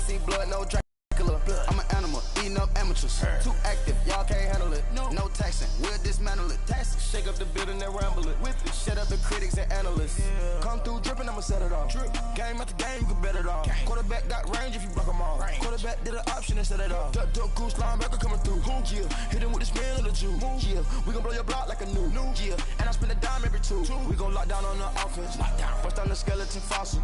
see blood, no Dracula. I'm an animal, eating up amateurs. Too active, y'all can't handle it. No taxing, we'll dismantle it. Shake up the building and ramble it. Shut up the critics and analysts. Come through dripping, I'ma set it off. Game after game, you can bet it off. Quarterback got range if you block them all. Quarterback did an option and set it off. Duck goose linebacker coming through. Yeah, hit him with the spin of the Jew. Yeah, we gon' blow your block like a new. Yeah, and I spend a dime every two. We gon' lock down on the offense. Bust down the skeleton fossil.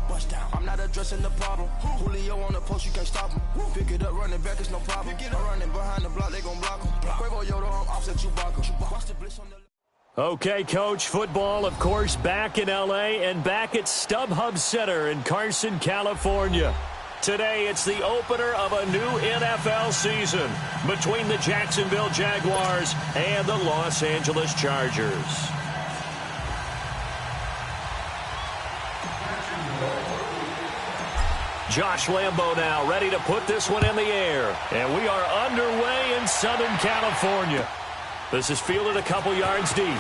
I'm not addressing the problem. Julio on the post, you can't stop him. Pick it up, running back, it's no problem. I'm running behind the block, they gon' block him. Quavo Yoda on offset Chewbacca. Watch the blitz on the... Okay, Coach, football, of course, back in L.A. and back at StubHub Center in Carson, California. Today, it's the opener of a new NFL season between the Jacksonville Jaguars and the Los Angeles Chargers. Josh Lambo now ready to put this one in the air. And we are underway in Southern California. This is fielded a couple yards deep.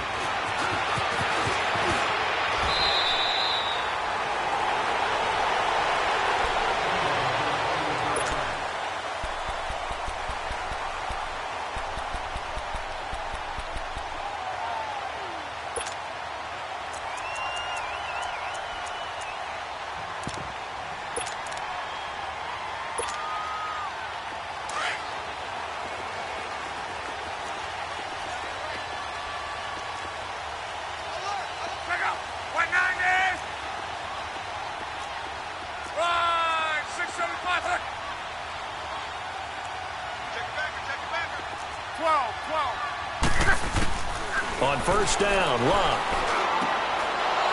On first down, Locke.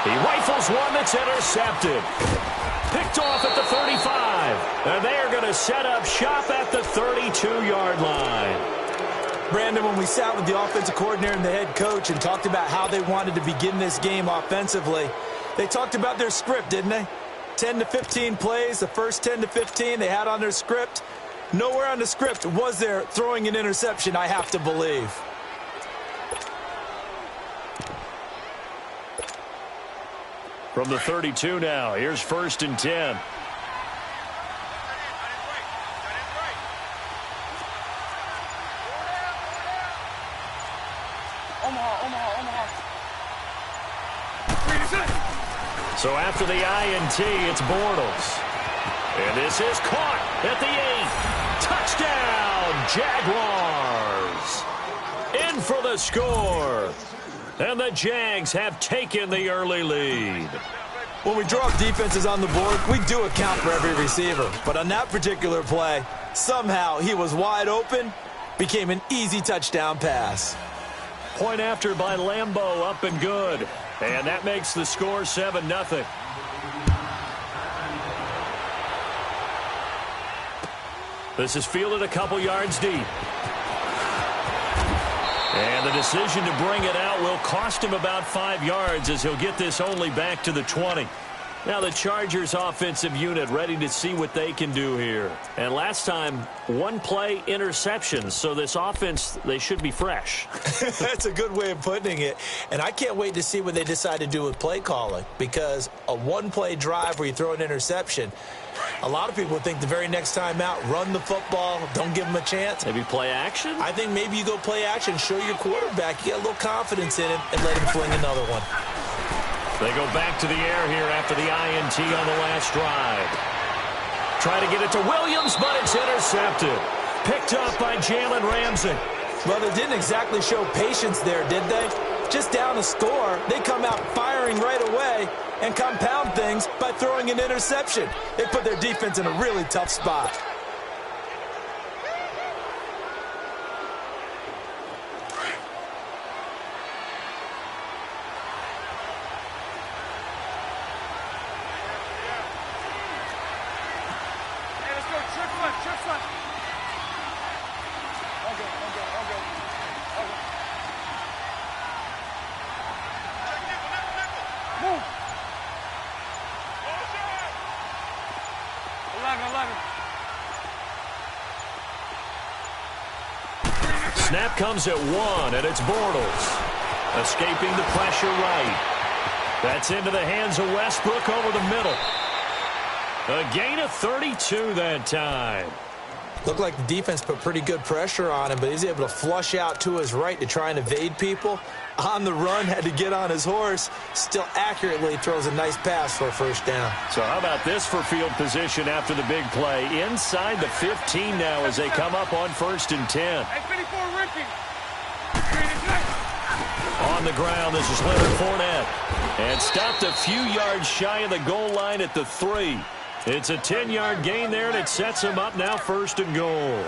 He rifles one that's intercepted. Picked off at the 35. And they are going to set up shop at the 32-yard line. Brandon, when we sat with the offensive coordinator and the head coach and talked about how they wanted to begin this game offensively, they talked about their script, didn't they? 10 to 15 plays, the first 10 to 15 they had on their script. Nowhere on the script was there throwing an interception, I have to believe. From the 32 now, here's first and 10. So after the INT, it's Bortles. And this is caught at the 8. Touchdown, Jaguars! In for the score. And the Jags have taken the early lead. When we draw defenses on the board, we do account for every receiver. But on that particular play, somehow he was wide open, became an easy touchdown pass. Point after by Lambo, up and good. And that makes the score 7-0. This is fielded a couple yards deep. And the decision to bring it out will cost him about 5 yards as he'll get this only back to the 20. Now the Chargers offensive unit ready to see what they can do here. And last time, one play interception. So this offense, they should be fresh. That's a good way of putting it. And I can't wait to see what they decide to do with play calling. Because a one-play drive where you throw an interception, a lot of people think the very next time out, run the football, don't give them a chance. Maybe play action? I think maybe you go play action, show your quarterback, you get a little confidence in him, and let him fling another one. They go back to the air here after the INT on the last drive. Try to get it to Williams, but it's intercepted. Picked up by Jalen Ramsey. Well, they didn't exactly show patience there, did they? Just down a score, they come out firing right away and compound things by throwing an interception. They put their defense in a really tough spot. Snap comes at 1, and it's Bortles. Escaping the pressure right. That's into the hands of Westbrook over the middle. A gain of 32 that time. Looked like the defense put pretty good pressure on him, but he's able to flush out to his right to try and evade people. On the run, had to get on his horse. Still accurately throws a nice pass for a first down. So how about this for field position after the big play? Inside the 15 now as they come up on 1st and 10. On the ground, this is Leonard Fournette. And stopped a few yards shy of the goal line at the 3. It's a 10-yard gain there, and it sets him up now 1st and goal.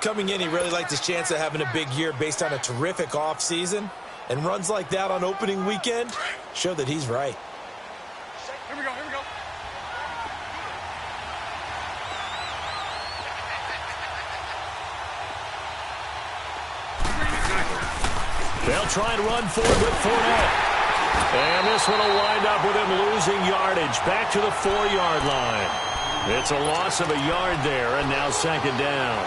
Coming in, he really liked his chance of having a big year based on a terrific offseason. And runs like that on opening weekend show that he's right. Here we go. They'll try and run forward with Fournette. And this one will wind up with him losing yardage back to the 4-yard line. It's a loss of a yard there, and now 2nd down.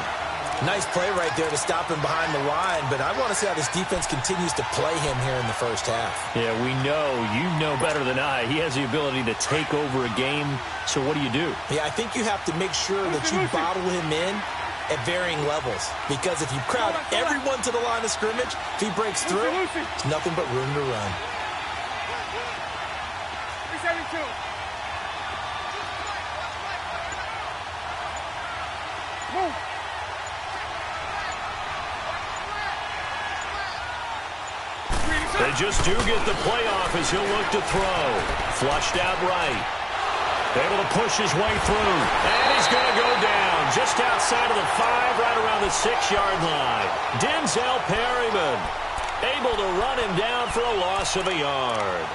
Nice play right there to stop him behind the line, but I want to see how this defense continues to play him here in the first half. Yeah, we know. You know better than I. He has the ability to take over a game, so what do you do? Yeah, I think you have to make sure that you bottle him in at varying levels, because if you crowd everyone to the line of scrimmage, if he breaks through, it's nothing but room to run. 372. Move. They just do get the playoff as he'll look to throw. Flushed out right. Able to push his way through. And he's going to go down just outside of the 5, right around the 6-yard line. Denzel Perryman able to run him down for a loss of a yard.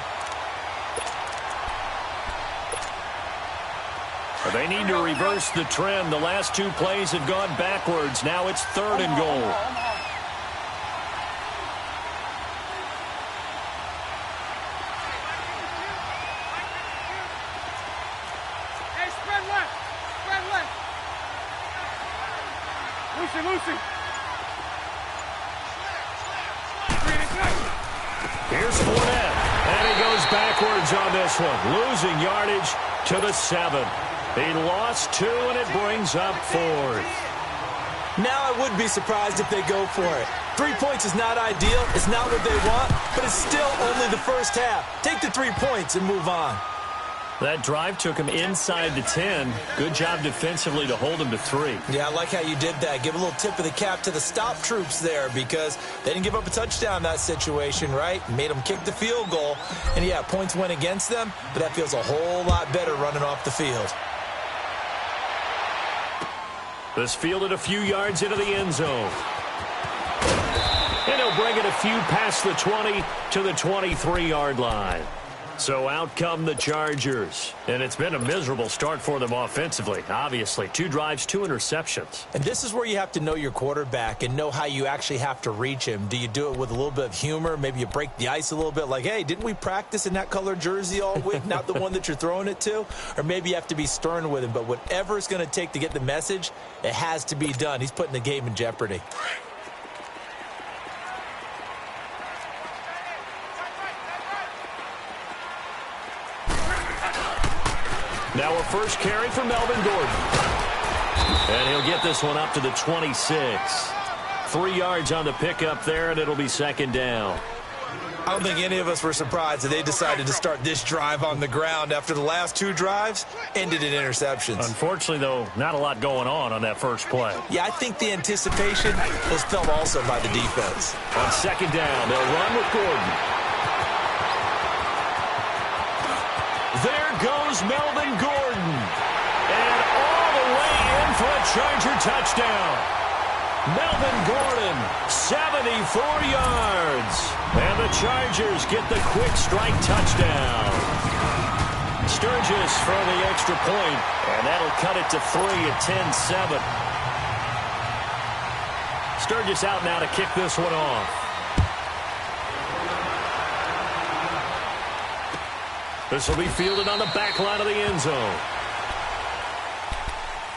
They need to reverse the trend. The last 2 plays have gone backwards. Now it's 3rd and goal. Hey, spread left. Spread left. Lucy. Here's Fournette. And he goes backwards on this one. Losing yardage to the 7. He lost 2, and it brings up 4th. Now I would be surprised if they go for it. 3 points is not ideal. It's not what they want, but it's still only the first half. Take the 3 points and move on. That drive took him inside the 10. Good job defensively to hold him to 3. Yeah, I like how you did that. Give a little tip of the cap to the stop troops there, because they didn't give up a touchdown in that situation, right? Made them kick the field goal. And, yeah, points went against them, but that feels a whole lot better running off the field. This fielded a few yards into the end zone. And he'll bring it a few past the 20 to the 23-yard line. So out come the Chargers. And it's been a miserable start for them offensively. Obviously, 2 drives, 2 interceptions. And this is where you have to know your quarterback and know how you actually have to reach him. Do you do it with a little bit of humor? Maybe you break the ice a little bit, like, hey, didn't we practice in that color jersey all week, not the one that you're throwing it to? Or maybe you have to be stern with him. But whatever it's going to take to get the message, it has to be done. He's putting the game in jeopardy. Now a first carry for Melvin Gordon. And he'll get this one up to the 26. 3 yards on the pickup there, and it'll be 2nd down. I don't think any of us were surprised that they decided to start this drive on the ground after the last 2 drives ended in interceptions. Unfortunately, though, not a lot going on that first play. Yeah, I think the anticipation was felt also by the defense. On 2nd down, they'll run with Gordon. There goes Melvin Gordon. And all the way in for a Charger touchdown. Melvin Gordon, 74 yards. And the Chargers get the quick strike touchdown. Sturgis for the extra point, and that'll cut it to 3 at 10-7. Sturgis out now to kick this one off. This will be fielded on the back line of the end zone.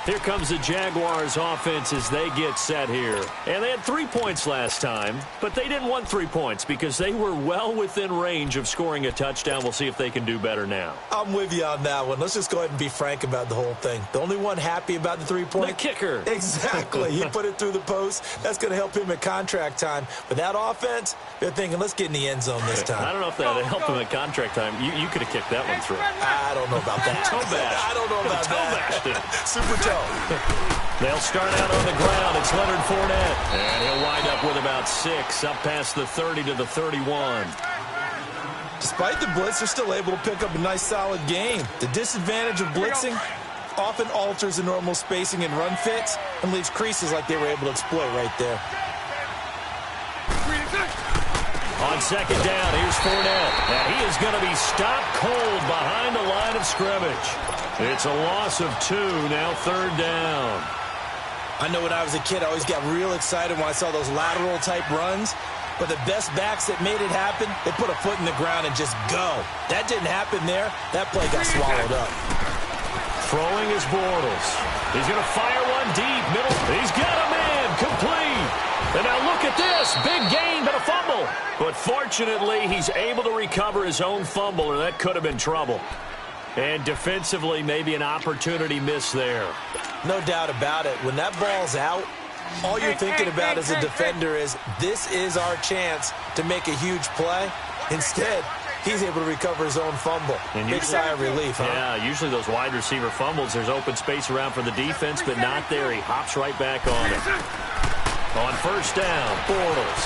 Here comes the Jaguars offense as they get set here. And they had 3 points last time, but they didn't want 3 points because they were well within range of scoring a touchdown. We'll see if they can do better now. I'm with you on that one. Let's just go ahead and be frank about the whole thing. The only one happy about the 3-point? The kicker. Exactly. He put it through the post. That's going to help him at contract time. But that offense, they're thinking, let's get in the end zone this time. I don't know if that helped him at contract time. You could have kicked that one through. I don't know about that. Toe bash. I don't know about that. Super toe. They'll start out on the ground. It's Leonard Fournette. And he'll wind up with about 6, up past the 30 to the 31. Despite the blitz, they're still able to pick up a nice, solid game. The disadvantage of blitzing often alters the normal spacing and run fits and leaves creases like they were able to exploit right there. On second down, here's Fournette. And he is going to be stopped cold behind the line of scrimmage. It's a loss of 2, now third down. I know when I was a kid, I always got real excited when I saw those lateral-type runs. But the best backs that made it happen, they put a foot in the ground and just go. That didn't happen there. That play got swallowed up. Throwing is Bortles. He's going to fire one deep, middle. He's got a man, complete. And now look at this, big gain, but a fumble. But fortunately, he's able to recover his own fumble, or that could have been trouble. And defensively, maybe an opportunity miss there. No doubt about it. When that ball's out, all you're thinking about as a defender is, this is our chance to make a huge play. Instead, he's able to recover his own fumble. And big sigh of relief, huh? Yeah, usually those wide receiver fumbles, there's open space around for the defense, but not there. He hops right back on it. On first down, Bortles.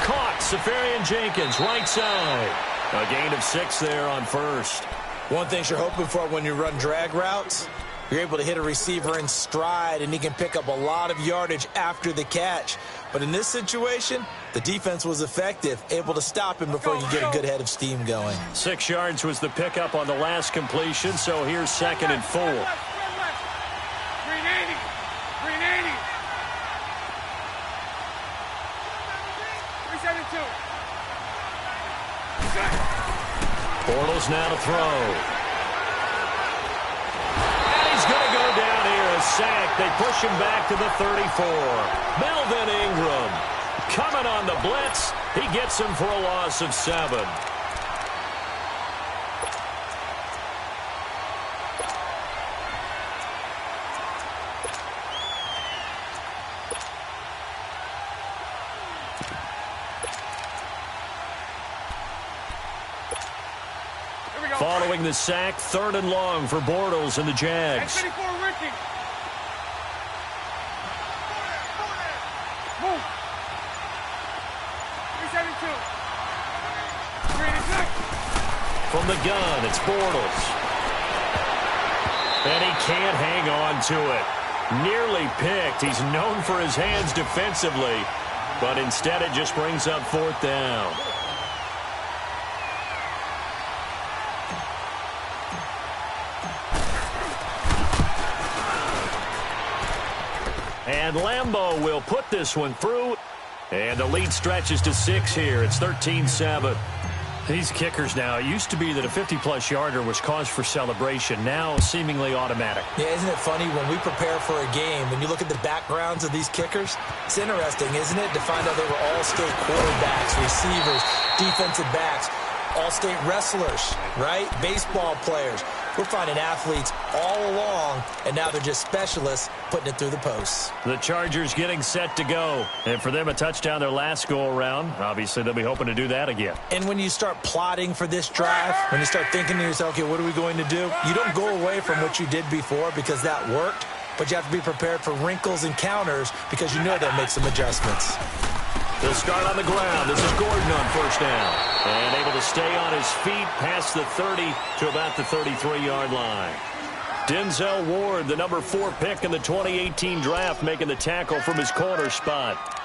Caught, Safarian Jenkins, right side. A gain of 6 there on first. One thing you're hoping for when you run drag routes, you're able to hit a receiver in stride, and he can pick up a lot of yardage after the catch. But in this situation, the defense was effective, able to stop him before you get a good head of steam going. 6 yards was the pickup on the last completion, so here's 2nd and 4. 380. 380. 372. Bortles now to throw. And he's going to go down here, a sack. They push him back to the 34. Melvin Ingram coming on the blitz. He gets him for a loss of 7. Following the sack, 3rd and long for Bortles and the Jags. X-24 Ricky. Move. 372. 386. From the gun, it's Bortles. And he can't hang on to it. Nearly picked. He's known for his hands defensively, but instead it just brings up 4th down. And Lambeau will put this one through. And the lead stretches to 6 here. It's 13-7. These kickers now, it used to be that a 50-plus yarder was cause for celebration. Now seemingly automatic. Yeah, isn't it funny when we prepare for a game, when you look at the backgrounds of these kickers, it's interesting, isn't it, to find out they were all-state quarterbacks, receivers, defensive backs, all-state wrestlers, right? Baseball players. We're finding athletes all along, and now they're just specialists putting it through the posts. The Chargers getting set to go. And for them, a touchdown their last go-around. Obviously, they'll be hoping to do that again. And when you start plotting for this drive, when you start thinking to yourself, okay, what are we going to do? You don't go away from what you did before because that worked, but you have to be prepared for wrinkles and counters because you know they'll make some adjustments. They'll start on the ground. This is Gordon on first down. And able to stay on his feet past the 30 to about the 33-yard line. Denzel Ward, the number 4 pick in the 2018 draft, making the tackle from his corner spot.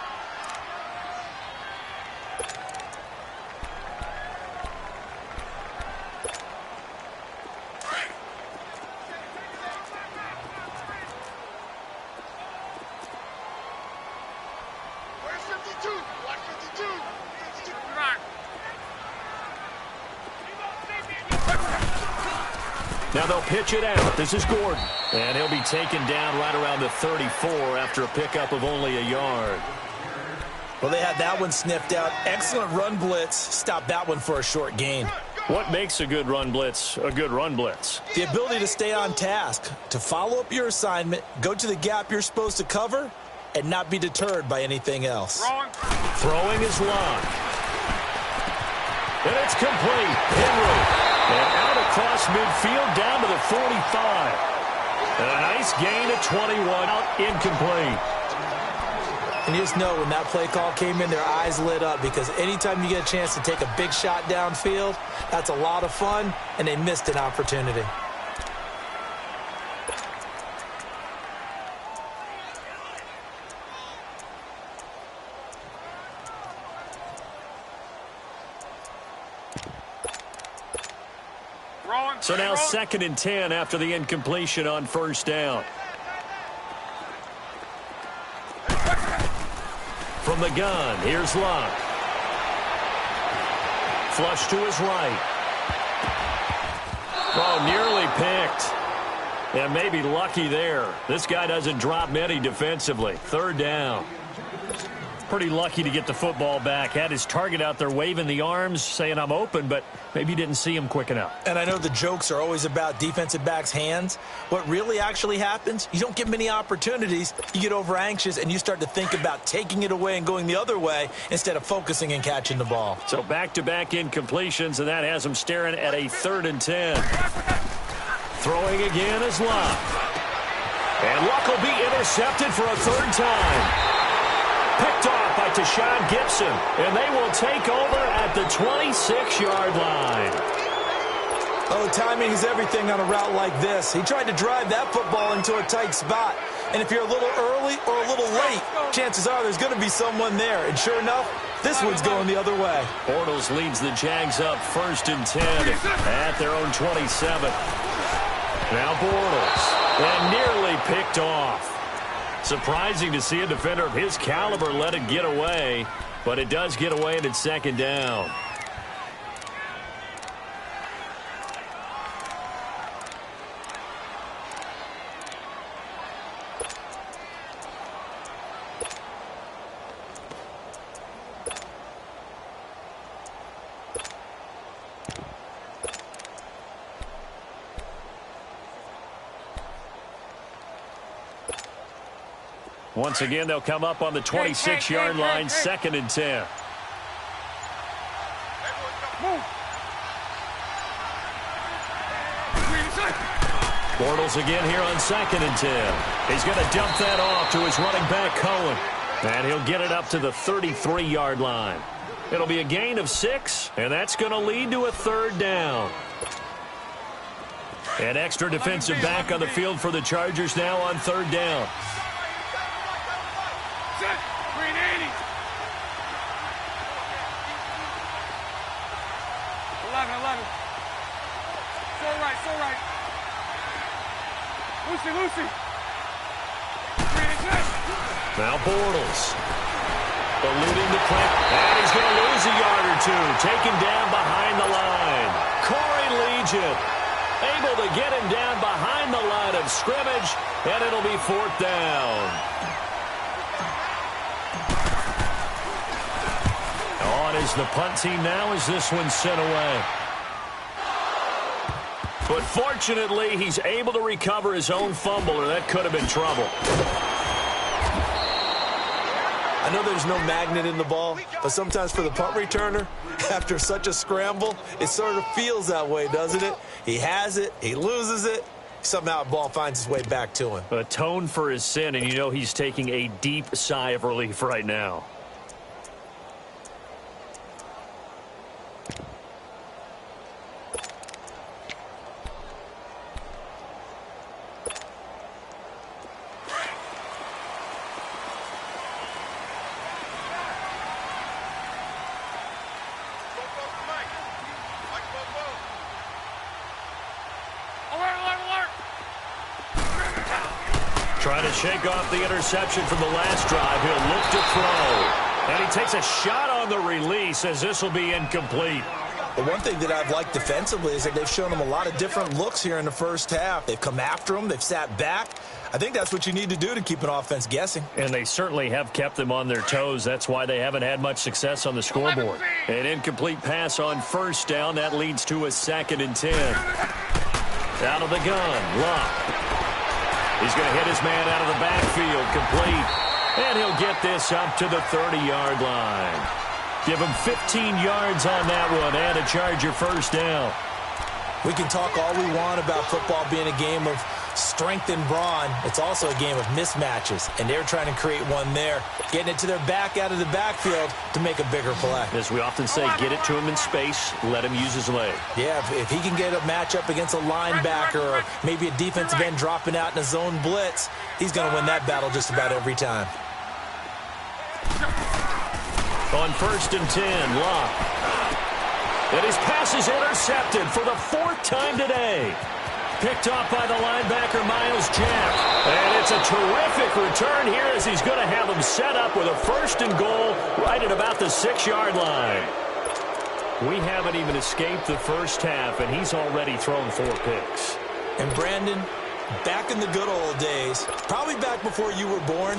Now they'll pitch it out. This is Gordon. And he'll be taken down right around the 34 after a pickup of only a yard. Well, they had that one sniffed out. Excellent run blitz. Stopped that one for a short gain. What makes a good run blitz a good run blitz? The ability to stay on task, to follow up your assignment, go to the gap you're supposed to cover, and not be deterred by anything else. Throwing is locked. And it's complete. Henry. And out across midfield down to the 45. And a nice gain at 21. Out incomplete. And you just know when that play call came in, their eyes lit up, because anytime you get a chance to take a big shot downfield, that's a lot of fun, and they missed an opportunity. So now 2nd and 10 after the incompletion on first down. From the gun, here's Locke. Flush to his right. Oh, nearly picked. And maybe lucky there. This guy doesn't drop many defensively. 3rd down. Pretty lucky to get the football back. Had his target out there waving the arms, saying I'm open, but maybe didn't see him quick enough. And I know the jokes are always about defensive backs' hands. What really actually happens, you don't get many opportunities. You get over anxious, and you start to think about taking it away and going the other way instead of focusing and catching the ball. So back-to-back incompletions, and that has him staring at a 3rd and 10. Throwing again is Luck. And Luck will be intercepted for a 3rd time. Picked off by Tashawn Gibson, and they will take over at the 26-yard line. Oh, timing is everything on a route like this. He tried to drive that football into a tight spot. And if you're a little early or a little late, chances are there's going to be someone there. And sure enough, this one's going the other way. Bortles leads the Jags up 1st and 10 at their own 27. Now Bortles, and nearly picked off. Surprising to see a defender of his caliber let it get away, but it does get away and it's 2nd down. Once again, they'll come up on the 26-yard line, 2nd and 10. Bortles again here on 2nd and 10. He's going to dump that off to his running back, Cohen. And he'll get it up to the 33-yard line. It'll be a gain of 6, and that's going to lead to a 3rd down. An extra defensive back on the field for the Chargers now on 3rd down. Lucy. Now Bortles. Eluding the play. And he's going to lose a yard or two. Taken down behind the line. Corey Legion able to get him down behind the line of scrimmage. And it'll be 4th down. On is the punt team now as this one's sent away. But fortunately, he's able to recover his own fumble, or that could have been trouble. I know there's no magnet in the ball, but sometimes for the punt returner, after such a scramble, it sort of feels that way, doesn't it? He has it, he loses it, somehow the ball finds its way back to him. Atone for his sin, and you know he's taking a deep sigh of relief right now. Trying to shake off the interception from the last drive. He'll look to throw. And he takes a shot on the release as this will be incomplete. But one thing that I've liked defensively is that they've shown them a lot of different looks here in the first half. They've come after them. They've sat back. I think that's what you need to do to keep an offense guessing. And they certainly have kept them on their toes. That's why they haven't had much success on the scoreboard. An incomplete pass on first down. That leads to a 2nd and 10. Out of the gun, Luck. He's going to hit his man out of the backfield, complete. And he'll get this up to the 30-yard line. Give him 15 yards on that one and a Charger first down. We can talk all we want about football being a game of strength and brawn. It's also a game of mismatches, and they're trying to create one there, getting it to their back out of the backfield to make a bigger play. As we often say, get it to him in space, let him use his leg. Yeah, if he can get a matchup against a linebacker or maybe a defensive end dropping out in a zone blitz, he's going to win that battle just about every time. On 1st and 10, Locke. And his pass is intercepted for the 4th time today. Picked off by the linebacker, Miles Jack. And it's a terrific return here as he's going to have him set up with a 1st and goal right at about the 6-yard line. We haven't even escaped the first half, and he's already thrown 4 picks. And Brandon, back in the good old days, probably back before you were born,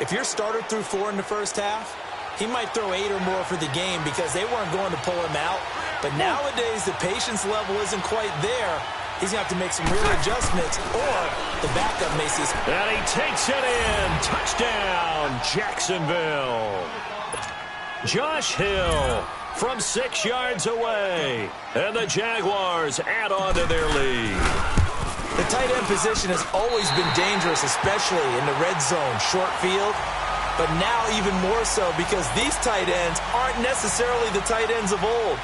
if your starter threw 4 in the first half, he might throw 8 or more for the game because they weren't going to pull him out. But nowadays, the patience level isn't quite there. He's going to have to make some real adjustments, or the backup may see. And he takes it in. Touchdown, Jacksonville. Josh Hill from 6 yards away. And the Jaguars add on to their lead. The tight end position has always been dangerous, especially in the red zone, short field. But now even more so because these tight ends aren't necessarily the tight ends of old.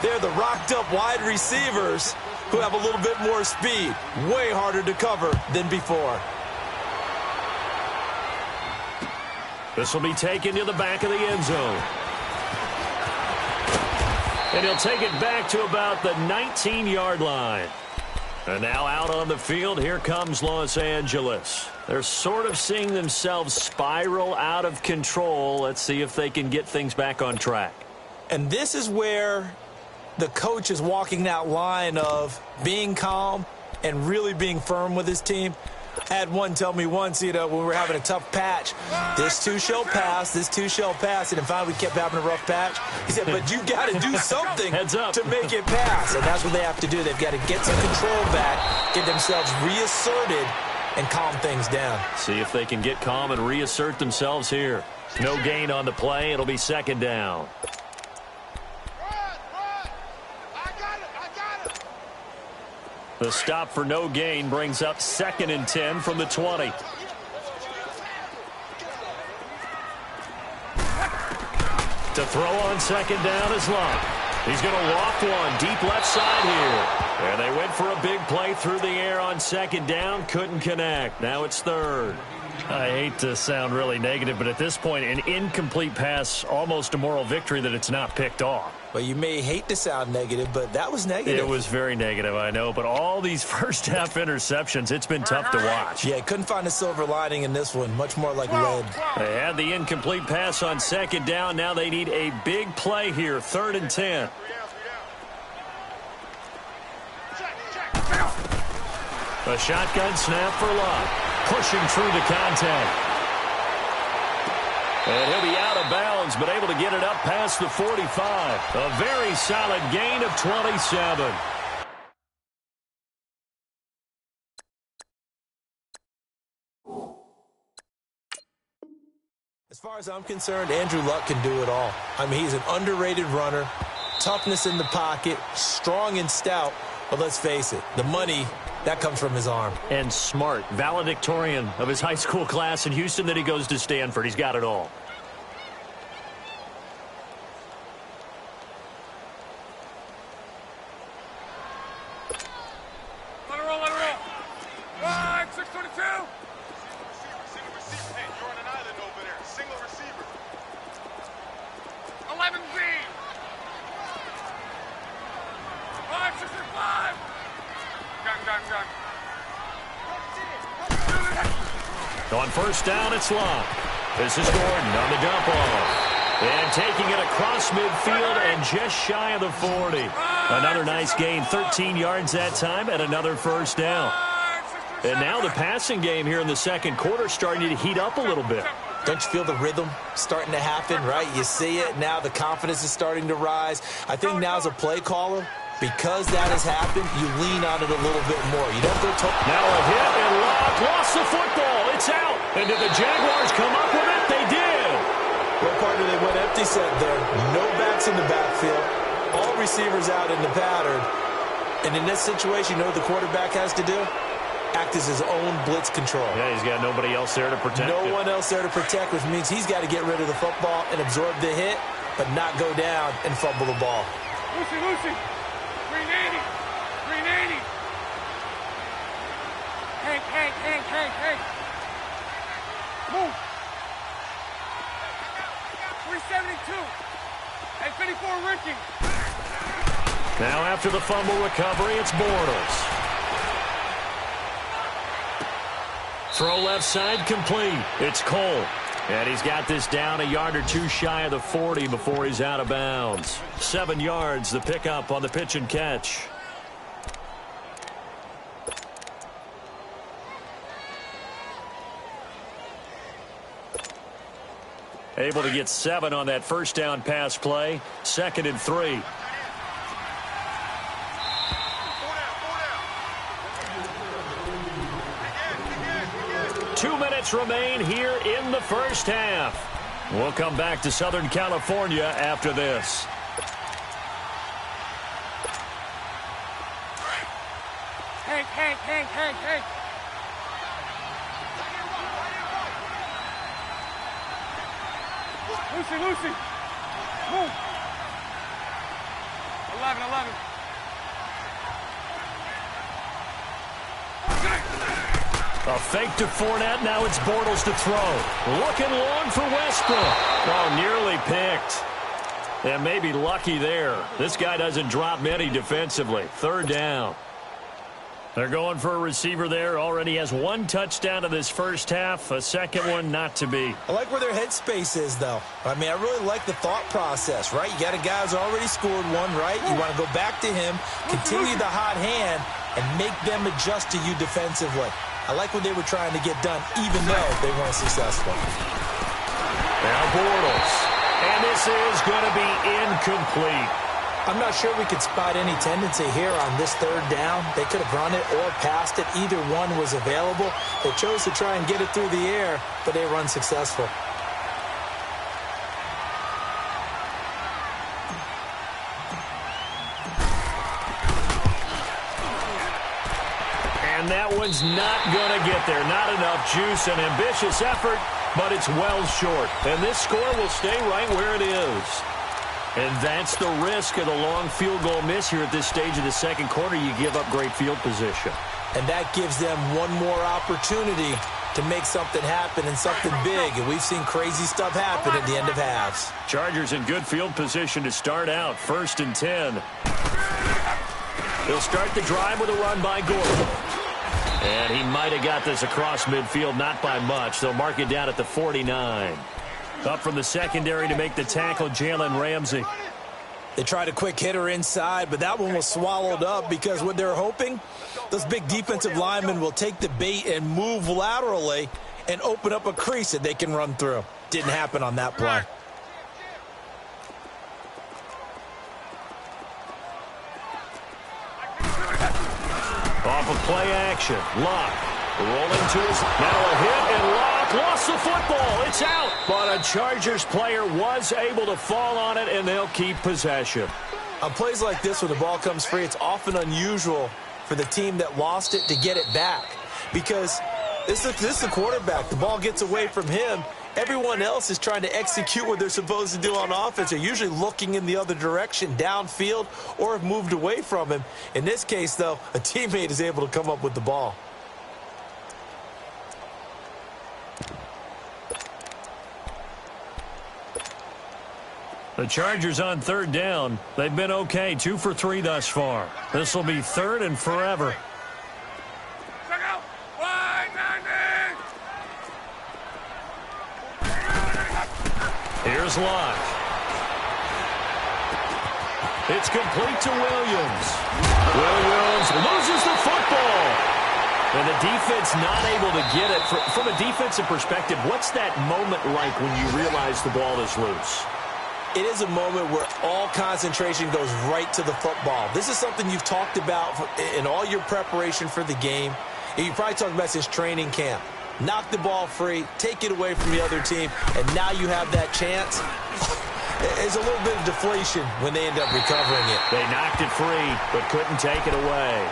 They're the rocked-up wide receivers who have a little bit more speed. Way harder to cover than before. This will be taken to the back of the end zone. And he'll take it back to about the 19-yard line. And now out on the field, here comes Los Angeles. They're sort of seeing themselves spiral out of control. Let's see if they can get things back on track. And this is where the coach is walking that line of being calm and really being firm with his team. I had one tell me once, when we were having a tough patch, this too shall pass, this too shall pass, and then finally we kept having a rough patch. He said, but you got to do something to make it pass, and that's what they have to do. They've got to get some control back, get themselves reasserted, and calm things down. See if they can get calm and reassert themselves here. No gain on the play. It'll be 2nd down. The stop for no gain brings up 2nd and 10 from the 20. To throw on 2nd down is Luck. He's going to loft one deep left side here. And they went for a big play through the air on 2nd down. Couldn't connect. Now it's 3rd. I hate to sound really negative, but at this point, an incomplete pass, almost a moral victory that it's not picked off. Well, you may hate to sound negative, but that was negative. It was very negative, I know. But all these first-half interceptions, it's been tough to watch. Yeah, couldn't find a silver lining in this one. Much more like lead. They had the incomplete pass on 2nd down. Now they need a big play here, 3rd and 10. A shotgun snap for Luck. Pushing through the contact. And he'll be out of bounds, but able to get it up past the 45. A very solid gain of 27. As far as I'm concerned, Andrew Luck can do it all. I mean, he's an underrated runner, toughness in the pocket, strong and stout. But let's face it, the money, that comes from his arm. And smart, valedictorian of his high school class in Houston. Then he goes to Stanford. He's got it all. Let it roll, let it roll. 622. Hey, you're on an island over there. Single receiver. 11Z. 565. Gun. On 1st down, it's Luck. This is Gordon on the dump off. And taking it across midfield and just shy of the 40. Another nice gain, 13 yards that time, and another first down. And now the passing game here in the second quarter starting to heat up a little bit. Don't you feel the rhythm starting to happen, right? You see it now. The confidence is starting to rise. I think now as a play caller, because that has happened, you lean on it a little bit more. You don't go now a hit and lost the football. It's out. And did the Jaguars come up with it? They did. Well, partner, they went empty set there. No backs in the backfield. All receivers out in the pattern. And in this situation, you know what the quarterback has to do? Act as his own blitz control. Yeah, he's got nobody else there to protect No one else there to protect, which means he's got to get rid of the football and absorb the hit, but not go down and fumble the ball. Lucy. 380. 380. Hank. Move. 372. And 54 Ricky. Now after the fumble recovery, it's Bortles. Throw left side complete. It's Cole. And he's got this down a yard or two shy of the 40 before he's out of bounds. 7 yards, the pickup on the pitch and catch. Able to get 7 on that first down pass play. 2nd and 3. 2 minutes remain here in the first half. We'll come back to Southern California after this. Hank. Lucy. Move. 11. A fake to Fournette. Now it's Bortles to throw. Looking long for Westbrook. Oh, nearly picked. And maybe lucky there. This guy doesn't drop many defensively. 3rd down. They're going for a receiver there. Already has 1 touchdown in this first half. A second one not to be. I like where their headspace is, though. I mean, I really like the thought process, right? You got a guy who's already scored 1, right? You want to go back to him, continue the hot hand, and make them adjust to you defensively. I like what they were trying to get done, even though they weren't successful. Now Bortles. And this is going to be incomplete. I'm not sure we could spot any tendency here on this 3rd down. They could have run it or passed it. Either one was available. They chose to try and get it through the air, but they were unsuccessful. And that one's not going to get there. Not enough juice. An ambitious effort, but it's well short. And this score will stay right where it is. And that's the risk of the long field goal miss here at this stage of the second quarter. You give up great field position. And that gives them one more opportunity to make something happen and something big. And we've seen crazy stuff happen at the end of halves. Chargers in good field position to start out. 1st and 10. They'll start the drive with a run by Gordon. And he might have got this across midfield, not by much. They'll mark it down at the 49. Up from the secondary to make the tackle, Jalen Ramsey. They tried a quick hitter inside, but that one was swallowed up because what they're hoping, those big defensive linemen will take the bait and move laterally and open up a crease that they can run through. Didn't happen on that play. Off of play action. Locke rolling to his. Now a hit, and Locke lost the football. It's out. But a Chargers player was able to fall on it, and they'll keep possession. On plays like this, when the ball comes free, it's often unusual for the team that lost it to get it back. Because this is the quarterback. The ball gets away from him. Everyone else is trying to execute what they're supposed to do on offense. They're usually looking in the other direction, downfield, or have moved away from him. In this case, though, a teammate is able to come up with the ball. The Chargers on 3rd down. They've been okay, 2 for 3 thus far. This will be 3rd and forever. Here's is locked. It's complete to Williams. Williams loses the football. And the defense not able to get it. From a defensive perspective, what's that moment like when you realize the ball is loose? It is a moment where all concentration goes right to the football. This is something you've talked about in all your preparation for the game. And you probably talked about since training camp. Knock the ball free, take it away from the other team, and now you have that chance. There's a little bit of deflation when they end up recovering it. They knocked it free, but couldn't take it away.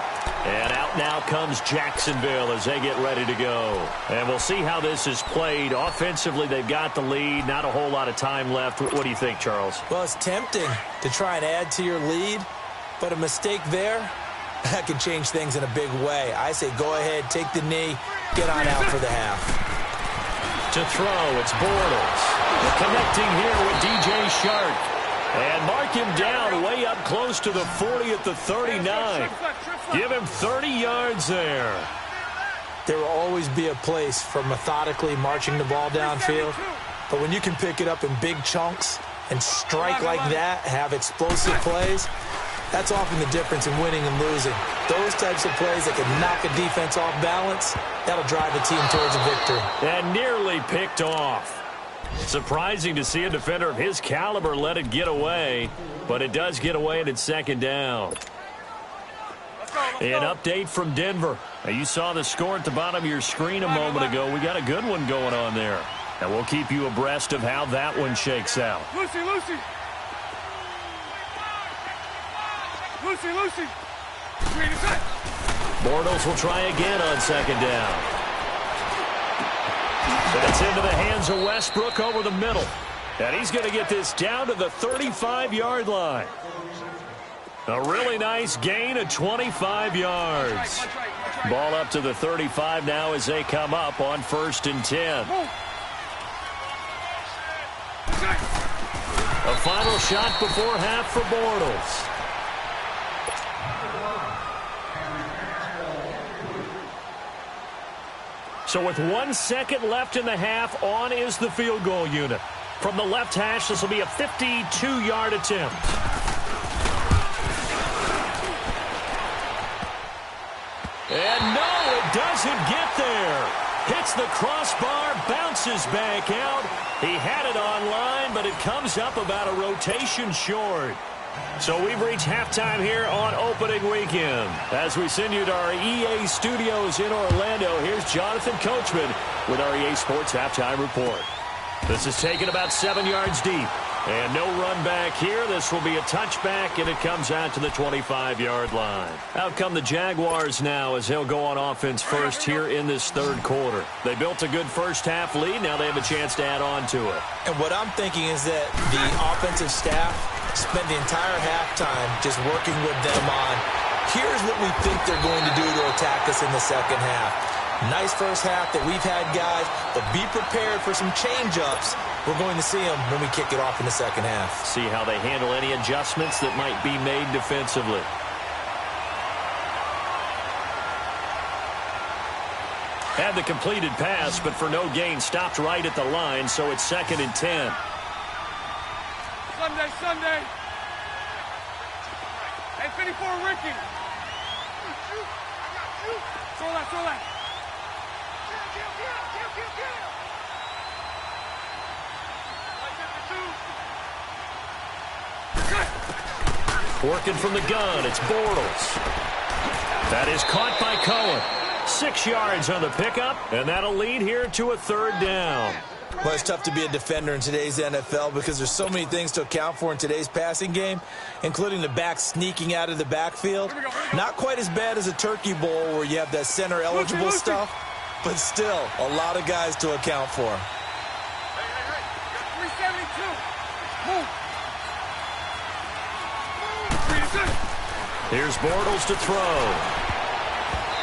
And out now comes Jacksonville as they get ready to go. And we'll see how this is played. Offensively, they've got the lead. Not a whole lot of time left. What do you think, Charles? Well, it's tempting to try and add to your lead, but a mistake there, that can change things in a big way. I say go ahead, take the knee, get on out for the half. To throw, it's Bortles. Connecting here with DJ Shark. And mark him down way up close to the 40 at the 39. Give him 30 yards there. There will always be a place for methodically marching the ball downfield. But when you can pick it up in big chunks and strike like that, have explosive plays, that's often the difference in winning and losing. Those types of plays that can knock a defense off balance, that'll drive a team towards a victory. And nearly picked off. Surprising to see a defender of his caliber let it get away, but it does get away and it's second down. An update from Denver. Now, you saw the score at the bottom of your screen a moment ago. We got a good one going on there. And we'll keep you abreast of how that one shakes out. Lucy. Bortles will try again on second down. But it's into the hands of Westbrook over the middle. And he's going to get this down to the 35-yard line. A really nice gain of 25 yards. Ball up to the 35 now as they come up on 1st and 10. A final shot before half for Bortles. So with 1 second left in the half, on is the field goal unit. From the left hash, this will be a 52-yard attempt. And no, it doesn't get there. Hits the crossbar, bounces back out. He had it online, but it comes up about a rotation short. So we've reached halftime here on opening weekend. As we send you to our EA studios in Orlando, here's Jonathan Coachman with our EA Sports Halftime Report. This is taken about 7 yards deep. And no run back here. This will be a touchback, and it comes out to the 25-yard line. Out come the Jaguars now as they'll go on offense first here in this third quarter. They built a good first-half lead. Now they have a chance to add on to it. And what I'm thinking is that the offensive staff spent the entire halftime just working with them on, here's what we think they're going to do to attack us in the second half. Nice first half that we've had, guys, but be prepared for some change-ups. We're going to see them when we kick it off in the second half. See how they handle any adjustments that might be made defensively. Had the completed pass, but for no gain, stopped right at the line, so it's 2nd and 10. Sunday. Hey, 54, Ricky. Throw that. Working from the gun, it's Bortles. That is caught by Cohen. 6 yards on the pickup, and that'll lead here to a 3rd down. Well, it's tough to be a defender in today's NFL because there's so many things to account for in today's passing game, including the back sneaking out of the backfield. Not quite as bad as a turkey bowl where you have that center-eligible stuff, but still a lot of guys to account for. 372. Move. Here's Bortles to throw.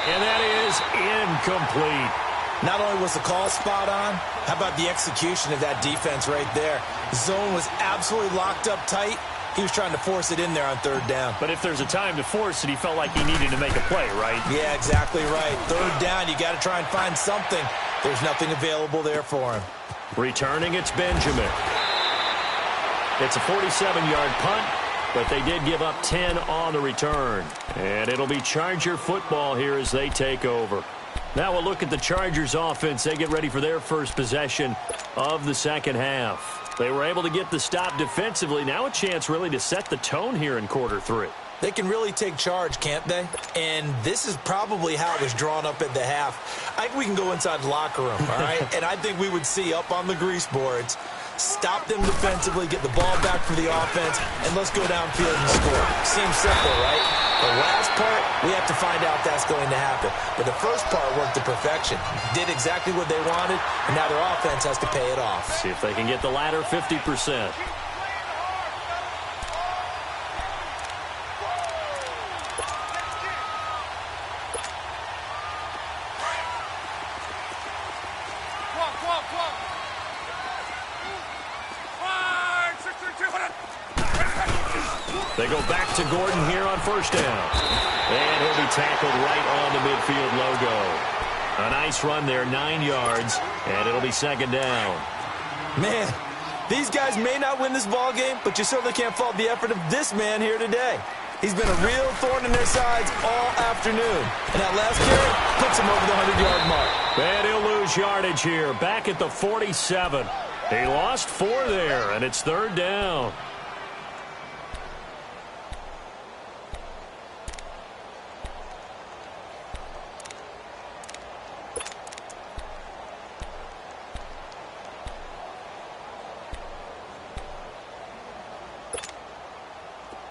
And that is incomplete. Not only was the call spot on, how about the execution of that defense right there? The zone was absolutely locked up tight. He was trying to force it in there on 3rd down. But if there's a time to force it, he felt like he needed to make a play, right? Yeah, exactly right. 3rd down, you got to try and find something. There's nothing available there for him. Returning, it's Benjamin. It's a 47-yard punt, but they did give up 10 on the return. And it'll be Charger football here as they take over. Now we'll look at the Chargers offense. They get ready for their first possession of the second half. They were able to get the stop defensively. Now a chance really to set the tone here in quarter three. They can really take charge, can't they? And this is probably how it was drawn up at the half. I think we can go inside the locker room, all right? And I think we would see up on the grease boards, stop them defensively, get the ball back for the offense, and let's go downfield and score. Seems simple, right? The last part, we have to find out if that's going to happen. But the first part worked to perfection. Did exactly what they wanted, and now their offense has to pay it off. See if they can get the latter 50%. They go back to Gordon here on first down. And he'll be tackled right on the midfield logo. A nice run there, 9 yards, and it'll be second down. Man, these guys may not win this ball game, but you certainly can't fault the effort of this man here today. He's been a real thorn in their sides all afternoon. And that last carry puts him over the 100-yard mark. And he'll lose yardage here, back at the 47. He lost 4 there, and it's third down.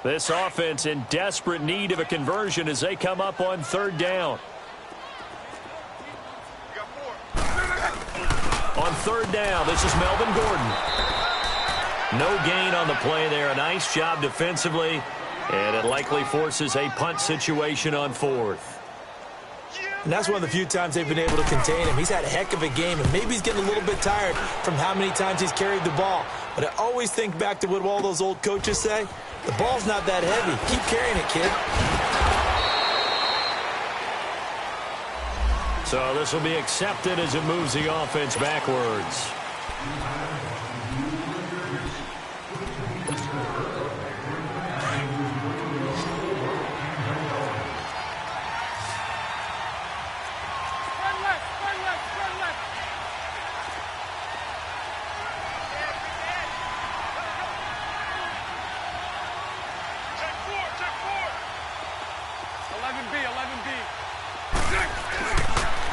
This offense in desperate need of a conversion as they come up on third down. On third down, this is Melvin Gordon. No gain on the play there. A nice job defensively, and it likely forces a punt situation on fourth. And that's one of the few times they've been able to contain him. He's had a heck of a game, and maybe he's getting a little bit tired from how many times he's carried the ball. But I always think back to what all those old coaches say. The ball's not that heavy. Keep carrying it, kid. So this will be accepted as it moves the offense backwards.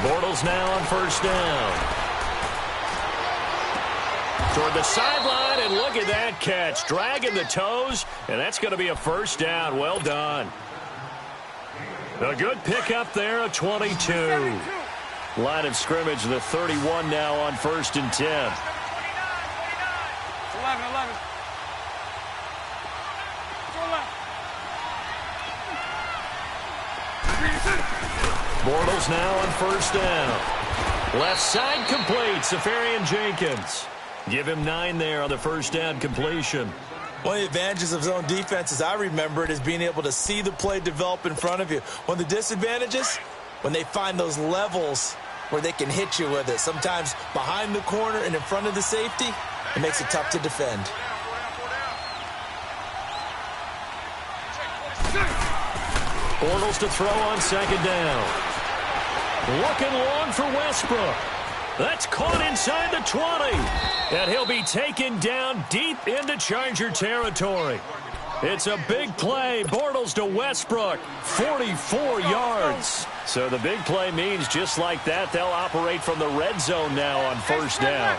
Bortles now on first down. Toward the sideline, and look at that catch. Dragging the toes, and that's going to be a first down. Well done. A good pickup there, a 22. Line of scrimmage, the 31 now on first and 10. 11. Bortles now on first down. Left side complete, Safarian Jenkins. Give him 9 there on the first down completion. One of the advantages of zone defense, as I remember it, is being able to see the play develop in front of you. One of the disadvantages, when they find those levels where they can hit you with it. Sometimes behind the corner and in front of the safety, it makes it tough to defend. Bortles to throw on second down. Looking long for Westbrook. That's caught inside the 20. And he'll be taken down deep into Charger territory. It's a big play. Bortles to Westbrook. 44 yards. So the big play means just like that, they'll operate from the red zone now on first down.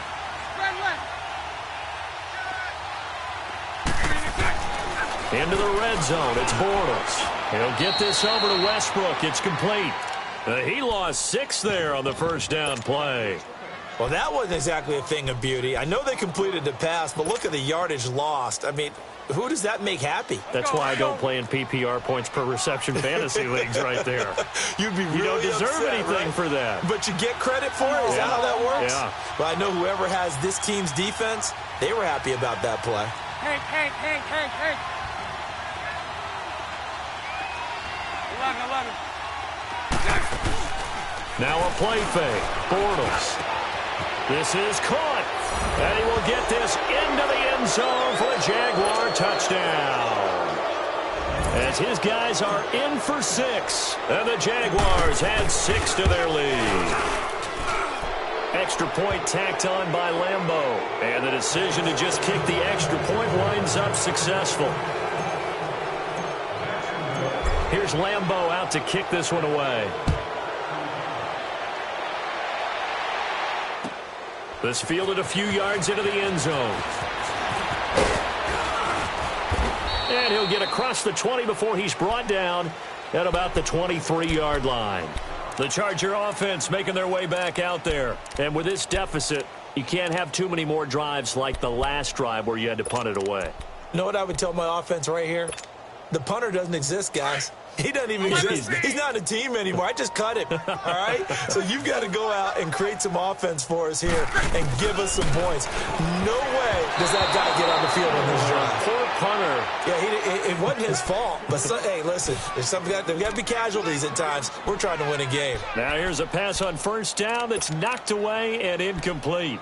Into the red zone, it's Bortles. He'll get this over to Westbrook. It's complete. He lost 6 there on the first down play. Well, that wasn't exactly a thing of beauty. I know they completed the pass, but look at the yardage lost. I mean, who does that make happy? That's why I don't play in PPR points per reception fantasy leagues right there. You'd be really You don't deserve upset, anything right? for that. But you get credit for it? Is that how that works? Yeah. Well, I know whoever has this team's defense, they were happy about that play. Hank. 11. Now a play fake. Bortles. This is caught. And he will get this into the end zone for a Jaguar touchdown. As his guys are in for 6. And the Jaguars add 6 to their lead. Extra point tacked on by Lambo. And the decision to just kick the extra point winds up successful. Here's Lambo out to kick this one away. This fielded a few yards into the end zone. And he'll get across the 20 before he's brought down at about the 23-yard line. The Charger offense making their way back out there. And with this deficit, you can't have too many more drives like the last drive where you had to punt it away. You know what I would tell my offense right here? The punter doesn't exist, guys. He doesn't even exist. He's not a team anymore. I just cut him, all right? So you've got to go out and create some offense for us here and give us some points. No way does that guy get on the field on this drive. Poor punter. Yeah, it wasn't his fault. But, hey, listen, there's got to be casualties at times. We're trying to win a game. Now here's a pass on first down that's knocked away and incomplete.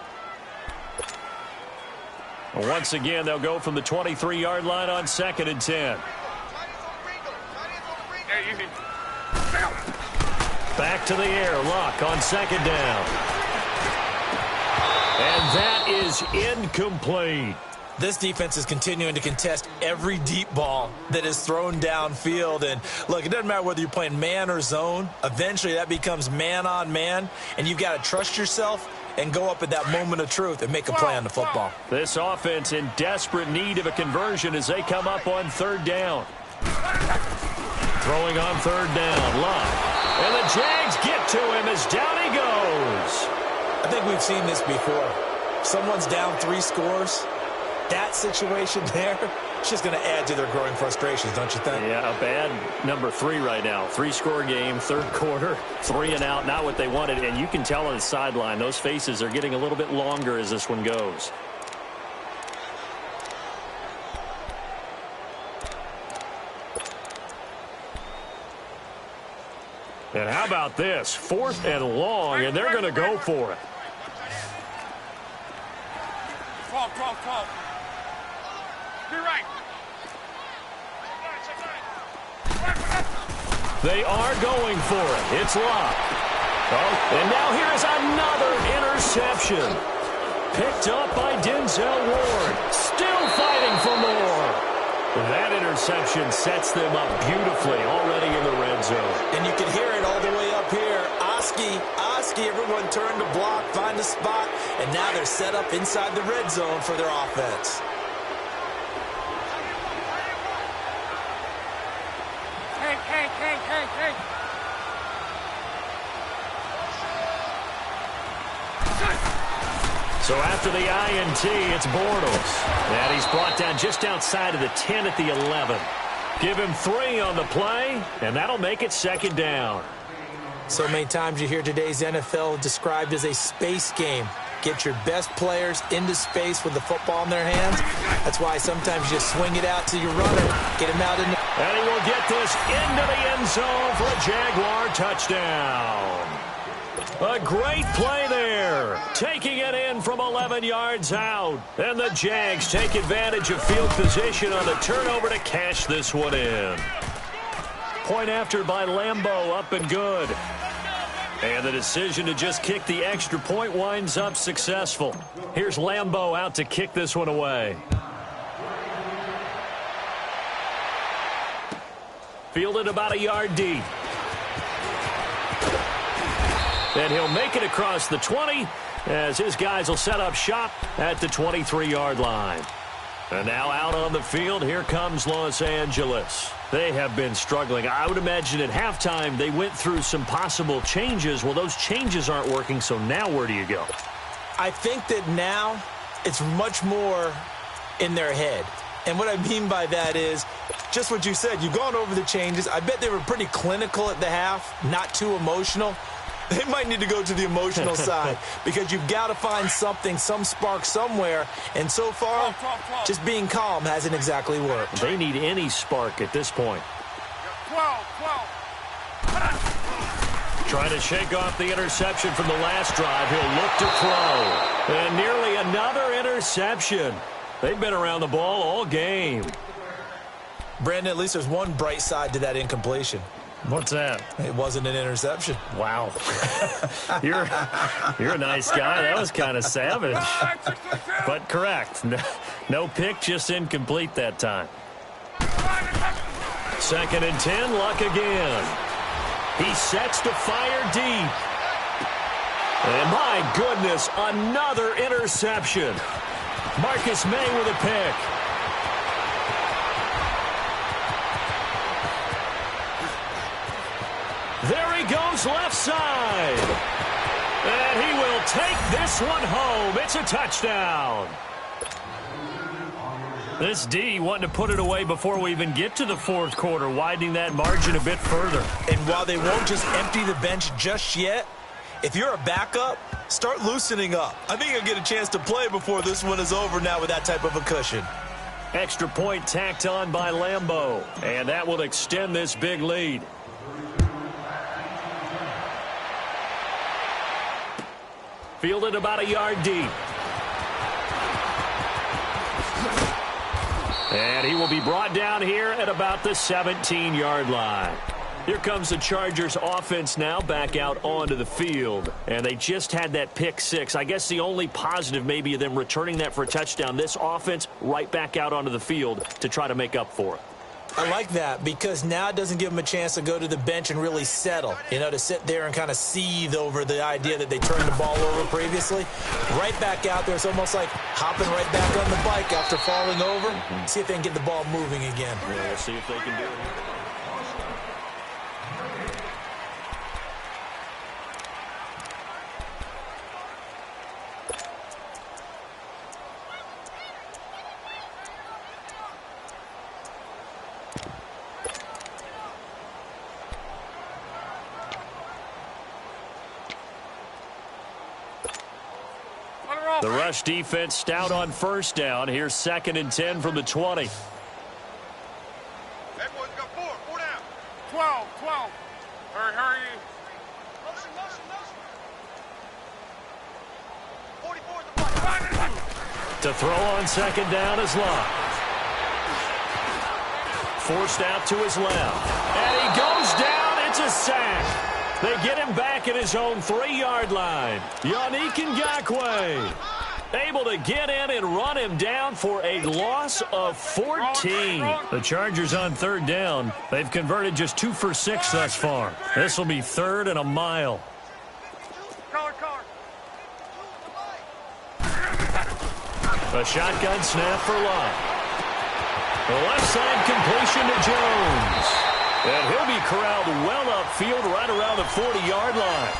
Once again, they'll go from the 23-yard line on 2nd and 10. Back to the air. Luck on 2nd down. And that is incomplete. This defense is continuing to contest every deep ball that is thrown downfield. And, look, it doesn't matter whether you're playing man or zone. Eventually, that becomes man on man. And you've got to trust yourself and go up at that moment of truth and make a play on the football. This offense in desperate need of a conversion as they come up on 3rd down. Throwing on 3rd down. Luck. And the Jags get to him as down he goes. I think we've seen this before. Someone's down 3 scores. That situation there, it's just going to add to their growing frustrations, don't you think? Yeah, a bad number 3 right now. 3-score game, 3rd quarter, 3 and out, not what they wanted. And you can tell on the sideline, those faces are getting a little bit longer as this one goes. And how about this? 4th and long, and they're going to go for it. 12. Be right. They are going for it. It's Luck. Oh, and now here's another interception. Picked up by Denzel Ward. Still fighting for more. That interception sets them up beautifully already in the red zone. And you can hear it all the way up here. Oski, everyone turned to block, find a spot, and now they're set up inside the red zone for their offense. Hey. So after the INT, it's Bortles. And he's brought down just outside of the 10 at the 11. Give him 3 on the play, and that'll make it 2nd down. So many times you hear today's NFL described as a space game. Get your best players into space with the football in their hands. That's why sometimes you swing it out to your runner, get him out in the... And he will get this into the end zone for a Jaguar touchdown. A great play there. Taking it in from 11 yards out. And the Jags take advantage of field position on the turnover to cash this one in. Point after by Lambo, up and good. And the decision to just kick the extra point winds up successful. Here's Lambo out to kick this one away. Fielded about a yard deep. And he'll make it across the 20 as his guys will set up shop at the 23-yard line. And now out on the field, here comes Los Angeles. They have been struggling. I would imagine at halftime they went through some possible changes. Well, those changes aren't working, so now where do you go? I think that now it's much more in their head. And what I mean by that is just what you said. You've gone over the changes. I bet they were pretty clinical at the half, not too emotional. They might need to go to the emotional side because you've got to find something, some spark somewhere. And so far, just being calm hasn't exactly worked. They need any spark at this point. 12. Trying to shake off the interception from the last drive. He'll look to throw. And nearly another interception. They've been around the ball all game. Brandon, at least there's one bright side to that incompletion. What's that? It wasn't an interception. Wow. You're a nice guy. That was kind of savage. But correct. No pick, just incomplete that time. 2nd and 10, Luck again. He sets to fire deep. And my goodness, another interception. Marcus May with a pick. There he goes left side. And he will take this one home. It's a touchdown. This D wanting to put it away before we even get to the 4th quarter, widening that margin a bit further. And while they won't just empty the bench just yet, if you're a backup, start loosening up. I think you'll get a chance to play before this one is over now with that type of a cushion. Extra point tacked on by Lambeau. And that will extend this big lead. Fielded about a yard deep. And he will be brought down here at about the 17-yard line. Here comes the Chargers offense now back out onto the field. And they just had that pick 6. I guess the only positive maybe of them returning that for a touchdown. This offense right back out onto the field to try to make up for it. I like that because now it doesn't give them a chance to go to the bench and really settle, to sit there and kind of seethe over the idea that they turned the ball over previously. Right back out there, it's almost like hopping right back on the bike after falling over. See if they can get the ball moving again. Yeah, we'll see if they can do it. The rush defense stout on 1st down. Here's 2nd and 10 from the 20. Everyone's got 4 down. 12. Hurry. Motion. 44 is the play. To throw on 2nd down is Luck. Forced out to his left. And he goes down. It's a sack. They get him back at his own 3-yard line. Yannick Ngakoue able to get in and run him down for a loss of 14. The Chargers on 3rd down. They've converted just 2 for 6 thus far. This will be 3rd and a mile. Collar. A shotgun snap for Luck. The left side completion to Jones. And he'll be corralled well upfield right around the 40-yard line.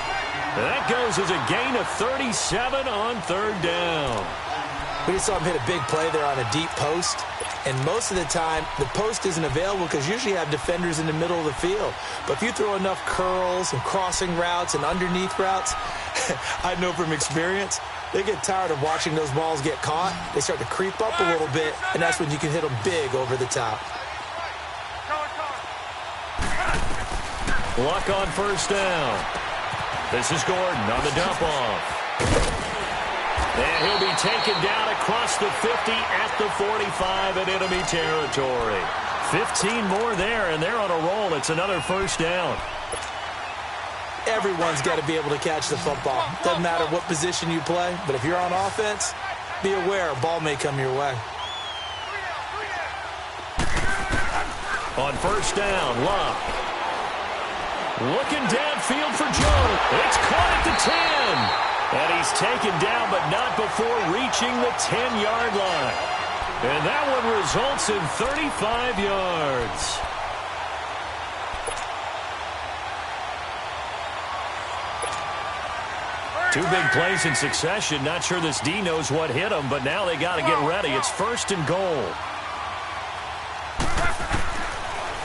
And that goes as a gain of 37 on 3rd down. We just saw him hit a big play there on a deep post. And most of the time, the post isn't available because usually you have defenders in the middle of the field. But if you throw enough curls and crossing routes and underneath routes, I know from experience, they get tired of watching those balls get caught. They start to creep up a little bit, and that's when you can hit them big over the top. Luck on 1st down. This is Gordon on the dump off. And he'll be taken down across the 50 at the 45 in enemy territory. 15 more there, and they're on a roll. It's another 1st down. Everyone's got to be able to catch the football. Doesn't matter what position you play, but if you're on offense, be aware a ball may come your way. On 1st down, Luck. Looking downfield for Jones. It's caught at the 10. And he's taken down, but not before reaching the 10-yard line. And that one results in 35 yards. Two big plays in succession. Not sure this D knows what hit him, but now they got to get ready. It's 1st and goal.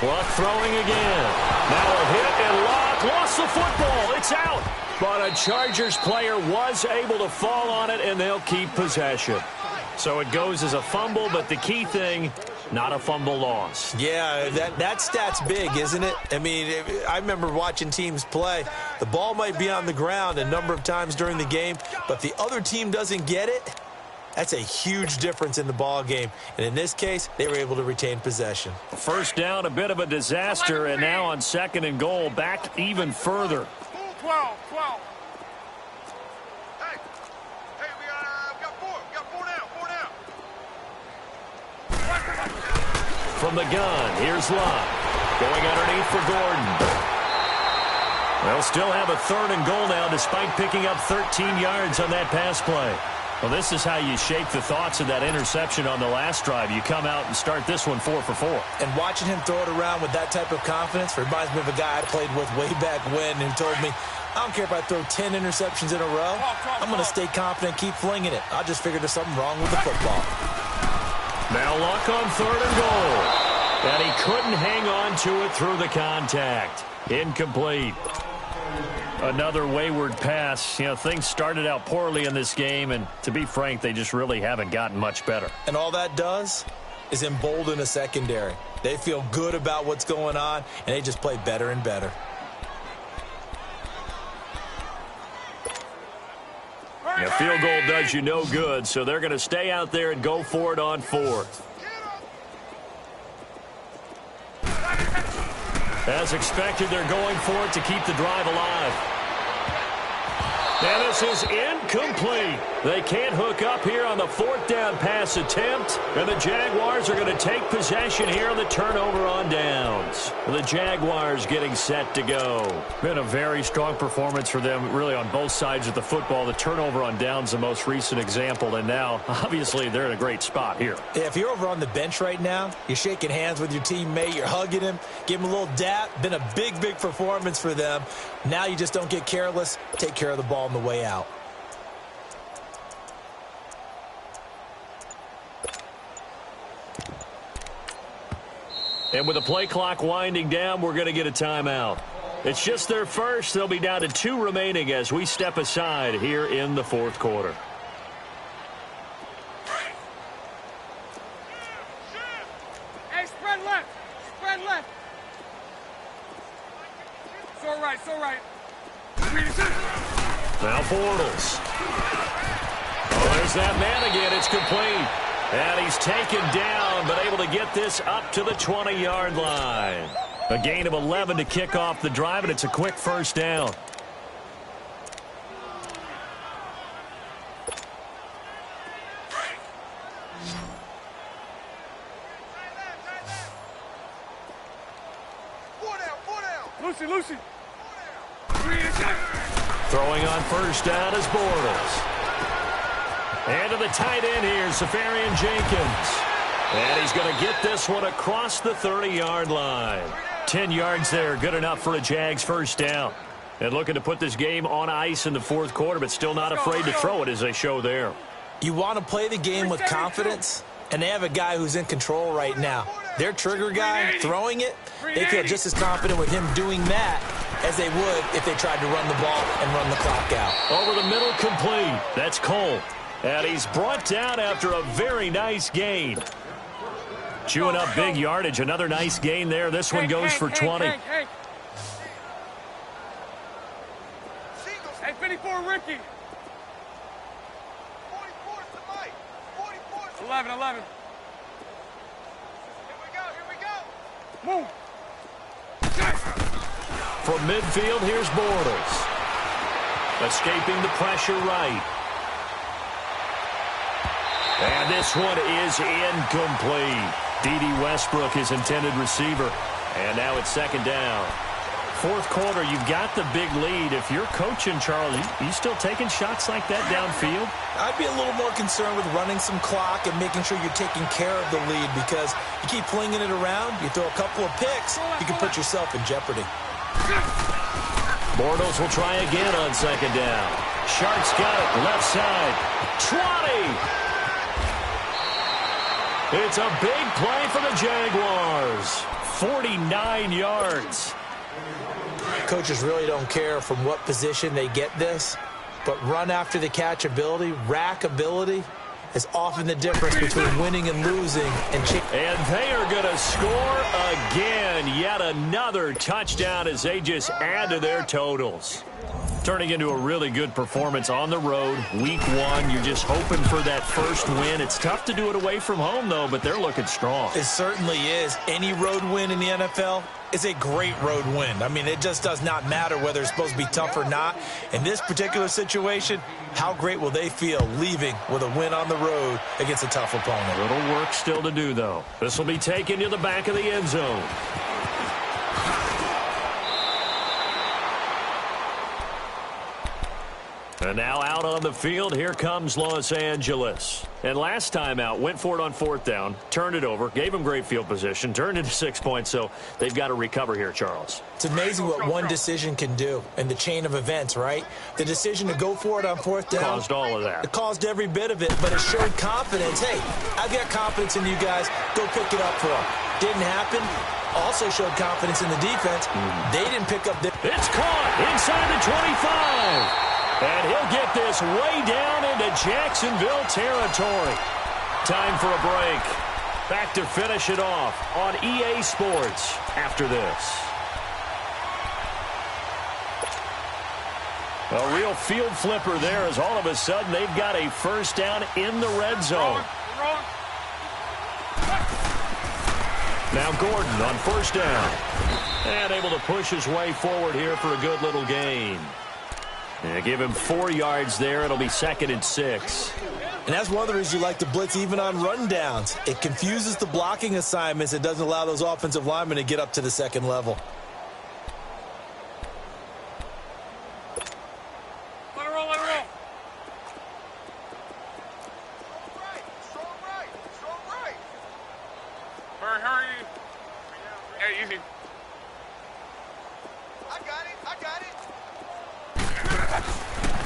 Luck throwing again. Now a hit, and Luck lost the football. It's out. But a Chargers player was able to fall on it, and they'll keep possession. So it goes as a fumble, but the key thing, not a fumble loss. Yeah, that stat's big, isn't it? I mean, I remember watching teams play. The ball might be on the ground a number of times during the game, but if the other team doesn't get it, That's a huge difference in the ball game. And in this case, they were able to retain possession. First down, a bit of a disaster, and now on 2nd and goal, back even further. 12. Hey, we got four. We got four now. From the gun, here's Lott. Going underneath for Gordon. They'll still have a 3rd and goal now despite picking up 13 yards on that pass play. Well, this is how you shake the thoughts of that interception on the last drive. You come out and start this one 4 for 4. And watching him throw it around with that type of confidence reminds me of a guy I played with way back when who told me, I don't care if I throw 10 interceptions in a row. I'm going to stay confident, keep flinging it. I just figured there's something wrong with the football. Now Luck on 3rd and goal. And he couldn't hang on to it through the contact. Incomplete. Another wayward pass. You know, things started out poorly in this game, and to be frank, they just really haven't gotten much better. And all that does is embolden a secondary. They feel good about what's going on, and they just play better and better. A field goal does you no good, so they're going to stay out there and go for it on 4th. As expected, they're going for it to keep the drive alive. And this is incomplete. They can't hook up here on the 4th down pass attempt. And the Jaguars are going to take possession here on the turnover on downs. The Jaguars getting set to go. Been a very strong performance for them, really, on both sides of the football. The turnover on downs, the most recent example. And now, obviously, they're in a great spot here. Yeah, if you're over on the bench right now, you're shaking hands with your teammate, you're hugging him, give him a little dap. Been a big performance for them. Now you just don't get careless. Take care of the ball on the way out. And with the play clock winding down, we're going to get a timeout. It's just their first. They'll be down to 2 remaining as we step aside here in the 4th quarter. Hey, spread left. It's all right. Now Bortles. Oh, there's that man again. It's complete. And he's taken down, but able to get this up to the 20-yard line. A gain of 11 to kick off the drive, and it's a quick first down. Lucy. Throwing on first down is Bortles. And to the tight end here, Safarian Jenkins. And he's going to get this one across the 30-yard line. 10 yards there, good enough for a Jags first down. And looking to put this game on ice in the 4th quarter, but still not afraid to throw it as they show there. You want to play the game with confidence, and they have a guy who's in control right now. Their trigger guy throwing it, they feel just as confident with him doing that as they would if they tried to run the ball and run the clock out. Over the middle, complete. That's Cole. And he's brought down after a very nice gain. Chewing up big yardage. Another nice gain there. This one goes for 20. Hey, 54, Ricky. 44 to Mike. 44 to 11. Here we go. Move. From midfield, here's Bortles. Escaping the pressure right. And this one is incomplete. D.D. Westbrook, his intended receiver. And now it's 2nd down. 4th quarter, you've got the big lead. If you're coaching, Charles, you still taking shots like that downfield? I'd be a little more concerned with running some clock and making sure you're taking care of the lead, because you keep flinging it around, you throw a couple of picks, you can put yourself in jeopardy. Bortles will try again on 2nd down. Shark's got it, left side. 20! It's a big play for the Jaguars. 49 yards. Coaches really don't care from what position they get this, but run after the catch ability, rack ability, is often the difference between winning and losing. And they are going to score again. Yet another touchdown as they just add to their totals. Turning into a really good performance on the road. Week 1, you're just hoping for that first win. It's tough to do it away from home, though, but they're looking strong. It certainly is. Any road win in the NFL is a great road win. I mean, it just does not matter whether it's supposed to be tough or not. In this particular situation, how great will they feel leaving with a win on the road against a tough opponent? A little work still to do, though. This will be taken to the back of the end zone. And now out on the field, here comes Los Angeles. And last time out, went for it on 4th down, turned it over, gave them great field position, turned into 6 points, so they've got to recover here, Charles. It's amazing what one decision can do in the chain of events, right? The decision to go for it on 4th down. Caused all of that. It caused every bit of it, but it showed confidence. Hey, I've got confidence in you guys. Go pick it up for them. Didn't happen. Also showed confidence in the defense. They didn't pick up the... It's caught inside the 25. And he'll get this way down into Jacksonville territory. Time for a break. Back to finish it off on EA Sports after this. A real field flipper there as all of a sudden they've got a first down in the red zone. Now Gordon on first down. And able to push his way forward here for a good little gain. And give him 4 yards there. It'll be 2nd and 6. And that's one of the reasons you like to blitz even on rundowns. It confuses the blocking assignments. It doesn't allow those offensive linemen to get up to the second level. Let it roll, let it roll. Strong right. Strong right. Hurry, hurry. Hey, easy. I got it. I got it.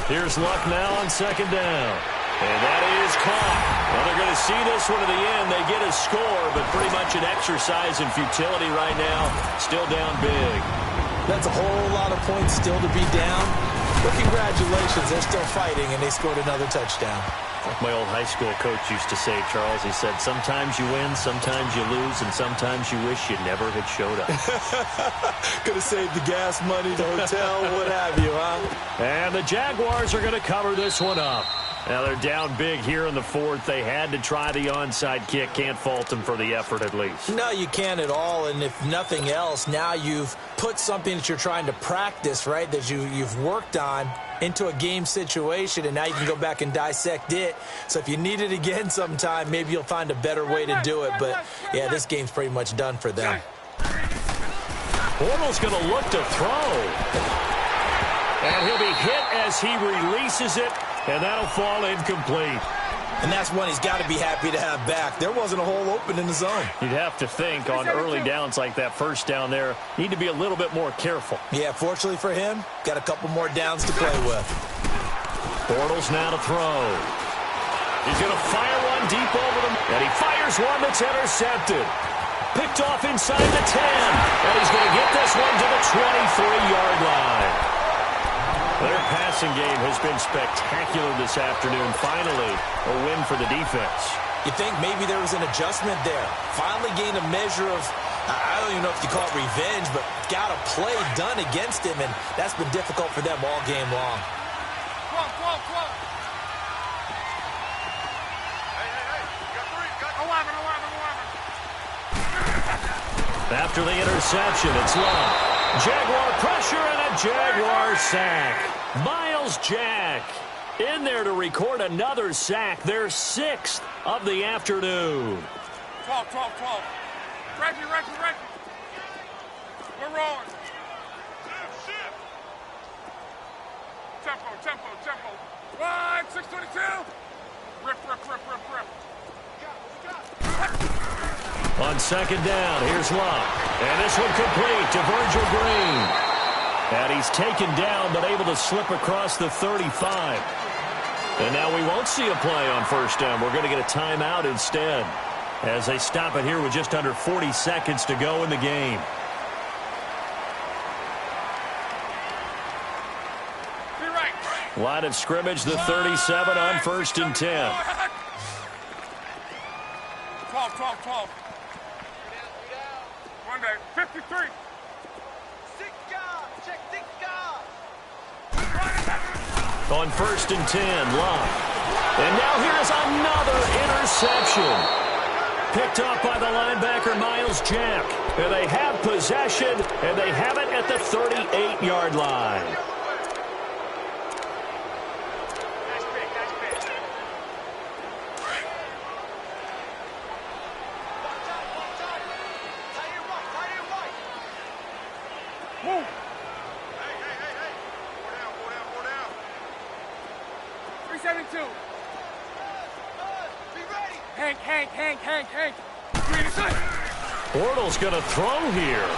Here's Luck now on 2nd down. And that is caught. Well, they're going to see this one to the end. They get a score, but pretty much an exercise in futility right now. Still down big. That's a whole lot of points still to be down. But congratulations, they're still fighting, and they scored another touchdown. Like my old high school coach used to say, Charles, he said, sometimes you win, sometimes you lose, and sometimes you wish you never had showed up. Could have saved the gas money, the hotel, what have you, huh? And the Jaguars are going to cover this one up. Now they're down big here in the 4th. They had to try the onside kick. Can't fault them for the effort at least. No, you can't at all. And if nothing else, now you've put something that you're trying to practice, right, that you've worked on into a game situation, and now you can go back and dissect it. So if you need it again sometime, maybe you'll find a better way to do it. But, yeah, this game's pretty much done for them. Bortles going to look to throw. And he'll be hit as he releases it, and that'll fall incomplete. And that's one he's got to be happy to have back. There wasn't a hole open in the zone. You'd have to think on early downs like that first down there, need to be a little bit more careful. Yeah, fortunately for him, got a couple more downs to play with. Bortles now to throw. He's going to fire one deep over them, and he fires one that's intercepted. Picked off inside the 10, and he's going to get this one to the 23-yard line. Their passing game has been spectacular this afternoon. Finally, a win for the defense. You think maybe there was an adjustment there. Finally gained a measure of, I don't even know if you call it revenge, but got a play done against him, and that's been difficult for them all game long. Come on. Hey. You got 3. Got 11. After the interception, it's Love. Jaguar pressure and a Jaguar sack. Miles Jack in there to record another sack. Their 6th of the afternoon. 12. Reggie. We're rolling. Shift. Tempo. 1, 622. Rip. On 2nd down, here's Love. And this one complete to Virgil Green. And he's taken down, but able to slip across the 35. And now we won't see a play on 1st down. We're going to get a timeout instead, as they stop it here with just under 40 seconds to go in the game. Be right. Line of scrimmage, the 37 on 1st and 10. 12. One day, 53. Check 6 guard. On 1st and 10, Love. And now here's another interception. Picked up by the linebacker, Miles Jack. And they have possession, and they have it at the 38-yard line. Move. Hey. Four down. 372. Be ready. Hank. Green is good. Bortles going to throw here.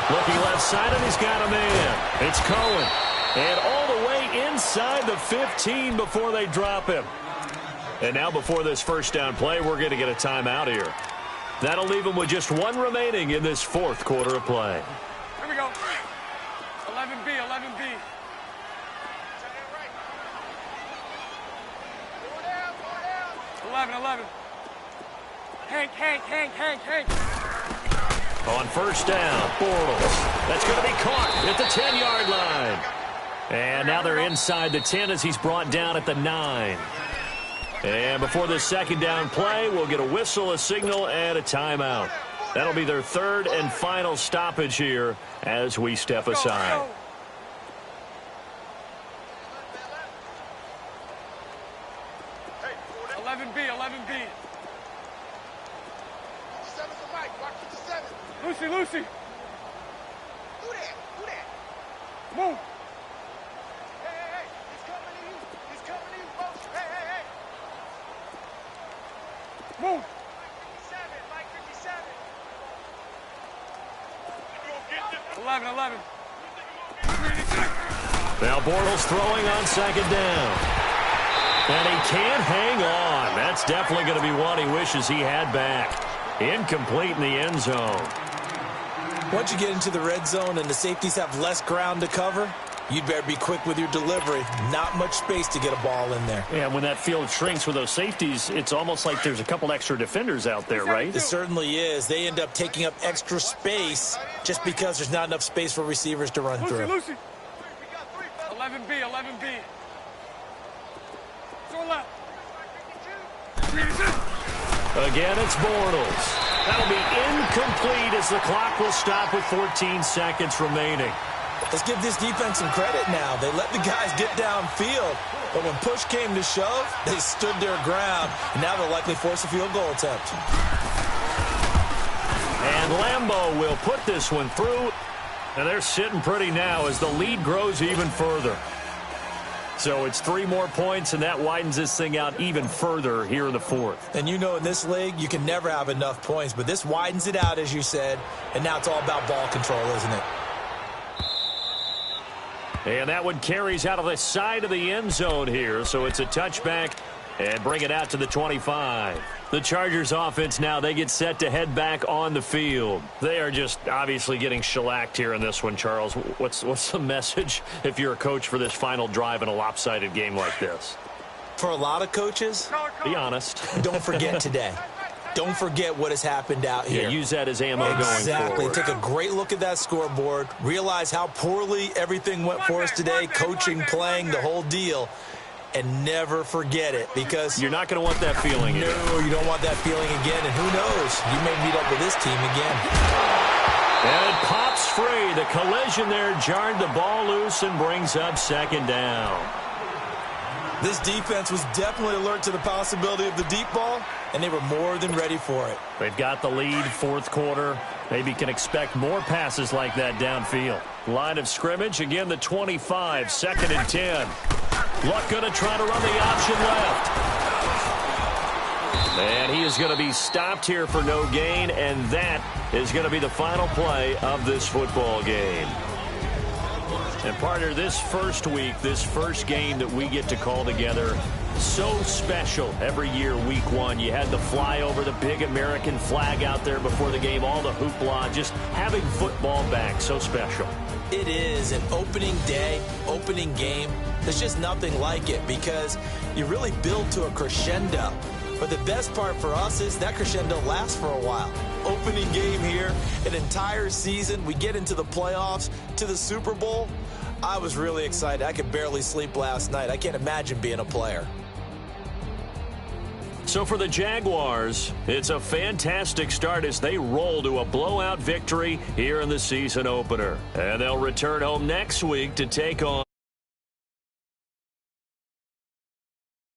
Looking left side, and he's got a man. It's Cohen. And all the way inside the 15 before they drop him. And now before this first down play, we're going to get a timeout here. That'll leave him with just one remaining in this fourth quarter of play. Here we go. 11B. 11. Hank. On first down, Bortles. That's going to be caught at the 10-yard line. And now they're inside the 10 as he's brought down at the 9. And before this second down play, we'll get a whistle, a signal, and a timeout. That'll be their third and final stoppage here as we step aside. 11B. 57's the mic. Watch 57. Lucy. Do that. Move. Hey. He's coming to you, folks. Hey. Move. Mike 57. 11. Now Bortles throwing on second down. And he can't hang on. That's definitely going to be one he wishes he had back. Incomplete in the end zone. Once you get into the red zone and the safeties have less ground to cover, you'd better be quick with your delivery. Not much space to get a ball in there. Yeah, when that field shrinks with those safeties, it's almost like there's a couple extra defenders out there, right? It certainly is. They end up taking up extra space just because there's not enough space for receivers to run through. Lucy. 11B. Throw left. Again, it's Bortles. That'll be incomplete as the clock will stop with 14 seconds remaining. Let's give this defense some credit now. They let the guys get downfield, but when push came to shove, they stood their ground, and now they'll likely force a field goal attempt. And Lambeau will put this one through, and they're sitting pretty now as the lead grows even further. So it's 3 more points, and that widens this thing out even further here in the fourth. And you know in this league, you can never have enough points, but this widens it out, as you said, and now it's all about ball control, isn't it? And that one carries out of the side of the end zone here, so it's a touchback and bring it out to the 25. The Chargers offense now, they get set to head back on the field. They are just obviously getting shellacked here in this one, Charles. What's the message if you're a coach for this final drive in a lopsided game like this? For a lot of coaches, be honest. Don't forget today. Don't forget what has happened out here. Yeah, use that as ammo going forward. Exactly. Take a great look at that scoreboard. Realize how poorly everything went for us today, coaching, playing, the whole deal. And never forget it, because you're not going to want that feeling again. No, you don't want that feeling again. And who knows? You may meet up with this team again. And it pops free. The collision there jarred the ball loose and brings up second down. This defense was definitely alert to the possibility of the deep ball, and they were more than ready for it. They've got the lead, fourth quarter. Maybe can expect more passes like that downfield. Line of scrimmage, again the 25, 2nd and 10. Luck going to try to run the option left. And he is going to be stopped here for no gain, and that is going to be the final play of this football game. And partner, this first week, this first game that we get to call together, so special every year, week 1. You had the flyover, the big American flag out there before the game, all the hoopla, just having football back, so special. It is an opening day, opening game. There's just nothing like it because you really build to a crescendo. But the best part for us is that crescendo lasts for a while. Opening game here, an entire season, we get into the playoffs, to the Super Bowl. I was really excited. I could barely sleep last night. I can't imagine being a player. So for the Jaguars, it's a fantastic start as they roll to a blowout victory here in the season opener. And they'll return home next week to take on